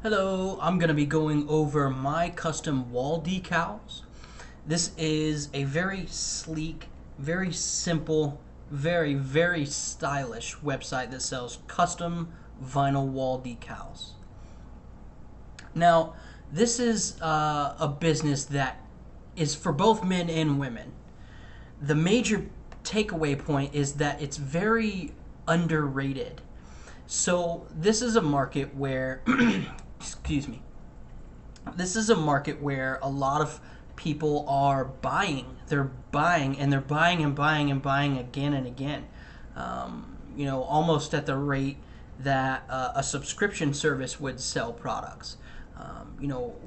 Hello, I'm going to be going over my custom wall decals. This is a very sleek, very simple, very stylish website that sells custom vinyl wall decals. Now, this is a business that is for both men and women. The major takeaway point is that it's very underrated. So, this is a market where excuse me. This is a market where a lot of people are buying. They're buying and they're buying and buying and buying again and again. Almost at the rate that a subscription service would sell products.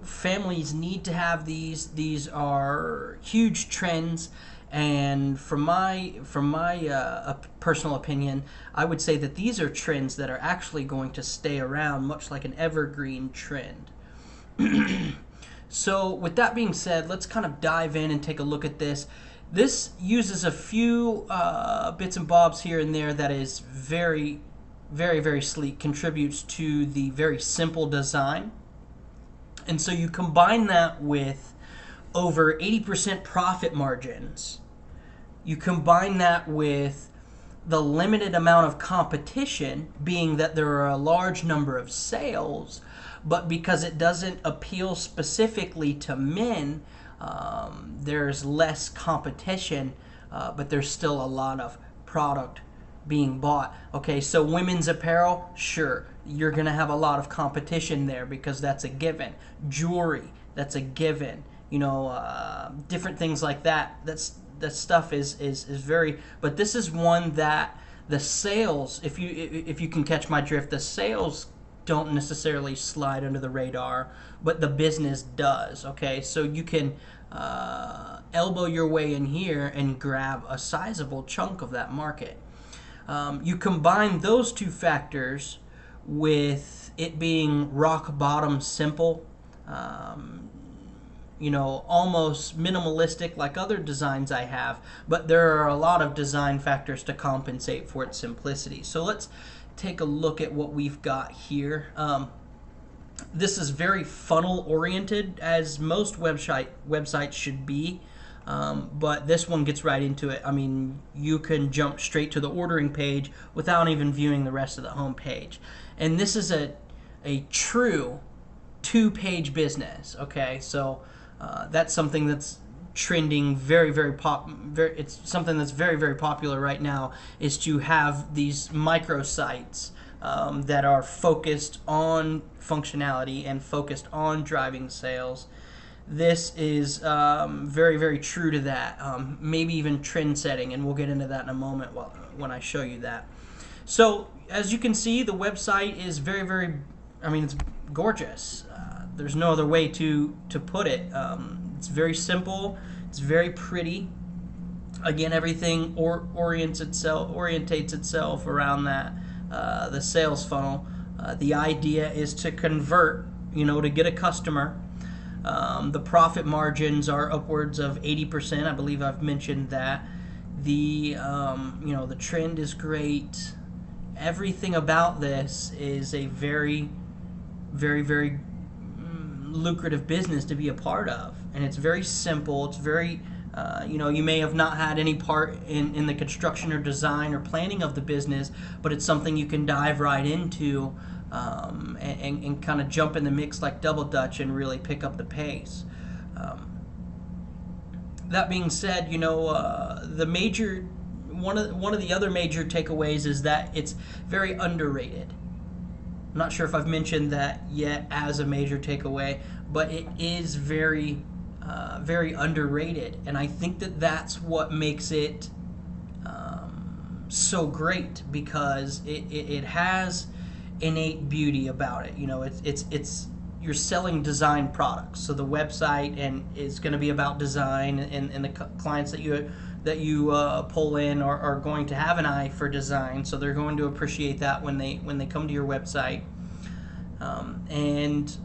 Families need to have these. These are huge trends, and from my personal opinion, I would say that these are trends that are actually going to stay around, much like an evergreen trend. So, with that being said, let's kind of dive in and take a look at this. This uses a few bits and bobs here and there that is very sleek, contributes to the very simple design. And so you combine that with over 80% profit margins. You combine that with the limited amount of competition, being that there are a large number of sales, but because it doesn't appeal specifically to men, there's less competition, but there's still a lot of product being bought. Okay, so women's apparel, sure, you're going to have a lot of competition there because that's a given. Jewelry, that's a given. Different things like that. That stuff is very. But this is one that the sales, if you can catch my drift, the sales don't necessarily slide under the radar, but the business does. Okay, so you can elbow your way in here and grab a sizable chunk of that market. You combine those two factors with it being rock bottom simple, almost minimalistic like other designs I have, but there are a lot of design factors to compensate for its simplicity. So let's take a look at what we've got here. This is very funnel oriented, as most websites should be. But this one gets right into it. I mean, you can jump straight to the ordering page without even viewing the rest of the home page. And this is a true two-page business. Okay, so that's something that's trending it's something that's very popular right now, is to have these microsites that are focused on functionality and focused on driving sales. This is very true to that, maybe even trend setting, and we'll get into that in a moment when I show you that. So as you can see, the website is it's gorgeous. There's no other way to put it. It's very simple. It's very pretty. Again, everything orientates itself around that the sales funnel. The idea is to convert, to get a customer. The profit margins are upwards of 80%. I believe I've mentioned that. The trend is great. Everything about this is a very lucrative business to be a part of, and it's very simple. It's very you may have not had any part in the construction or design or planning of the business, but it's something you can dive right into and kind of jump in the mix like double dutch and really pick up the pace. That being said, one of the other major takeaways is that it's very underrated. I'm not sure if I've mentioned that yet as a major takeaway, but it is very underrated, and I think that that's what makes it so great, because it has innate beauty about it. It's you're selling design products, so the website and is going to be about design, and the clients that you pull in are going to have an eye for design, so they're going to appreciate that when they come to your website, and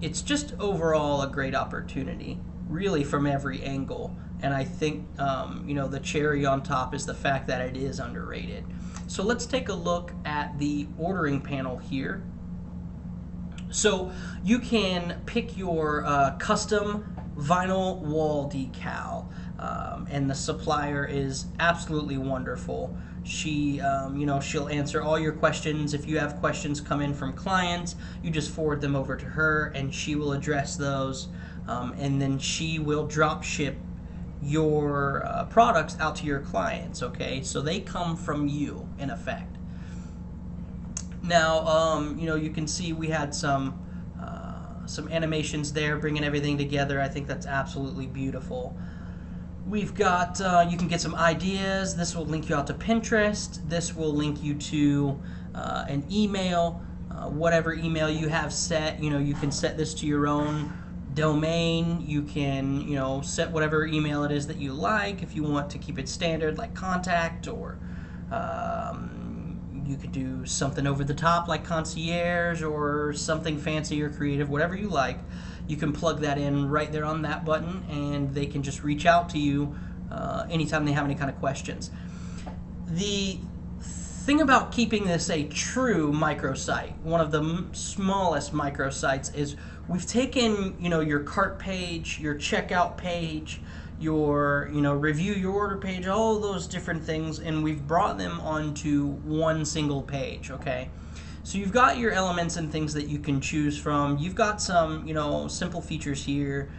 it's just overall a great opportunity, really, from every angle. And I think the cherry on top is the fact that it is underrated. So let's take a look at the ordering panel here. So you can pick your custom vinyl wall decal, and the supplier is absolutely wonderful. She, she'll answer all your questions. If you have questions come in from clients, you just forward them over to her, and she will address those, and then she will drop ship your products out to your clients. Okay, so they come from you in effect. Now, you can see we had some animations there, bringing everything together. I think that's absolutely beautiful. We've got, you can get some ideas. This will link you out to Pinterest. This will link you to an email, whatever email you have set. You can set this to your own domain. You can, set whatever email it is that you like. If you want to keep it standard, like contact, or you could do something over the top like concierge, or something fancy or creative, whatever you like. You can plug that in right there on that button, and they can just reach out to you anytime they have any kind of questions. The thing about keeping this a true microsite, one of the smallest microsites, is we've taken your cart page, your checkout page, your review your order page, all those different things, and we've brought them onto one single page. Okay, so you've got your elements and things that you can choose from. You've got some simple features here,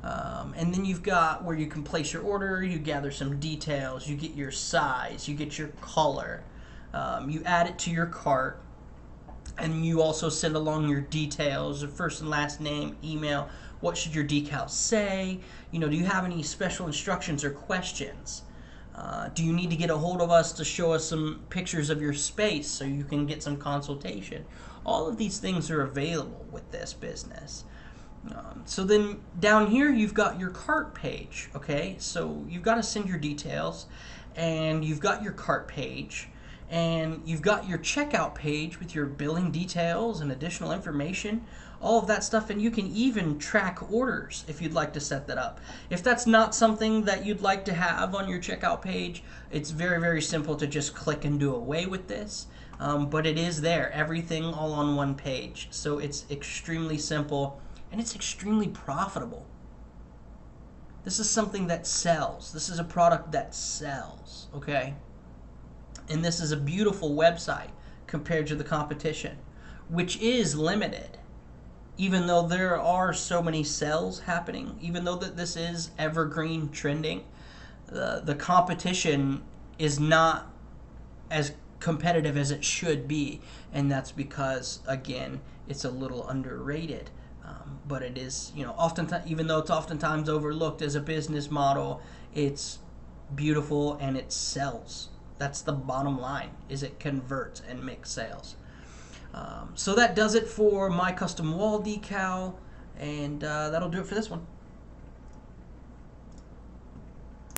and then you've got where you can place your order. You gather some details, you get your size, you get your color, you add it to your cart, and you also send along your details, your first and last name, email. What should your decal say? Do you have any special instructions or questions? Do you need to get a hold of us to show us some pictures of your space so you can get some consultation? All of these things are available with this business. So then down here you've got your cart page. Okay, so you've got to send your details, and you've got your cart page, and you've got your checkout page with your billing details and additional information, all of that stuff, and you can even track orders if you'd like to set that up. If that's not something that you'd like to have on your checkout page, it's very, very simple to just click and do away with this, but it is there, everything all on one page. So it's extremely simple, and it's extremely profitable. This is something that sells. This is a product that sells, okay? And this is a beautiful website compared to the competition, which is limited. Even though there are so many sales happening, even though that this is evergreen trending, the competition is not as competitive as it should be, and that's because, again, it's a little underrated. But it is, oftentimes, even though it's oftentimes overlooked as a business model, it's beautiful and it sells. That's the bottom line, is it converts and makes sales. So that does it for my custom wall decal, and that'll do it for this one.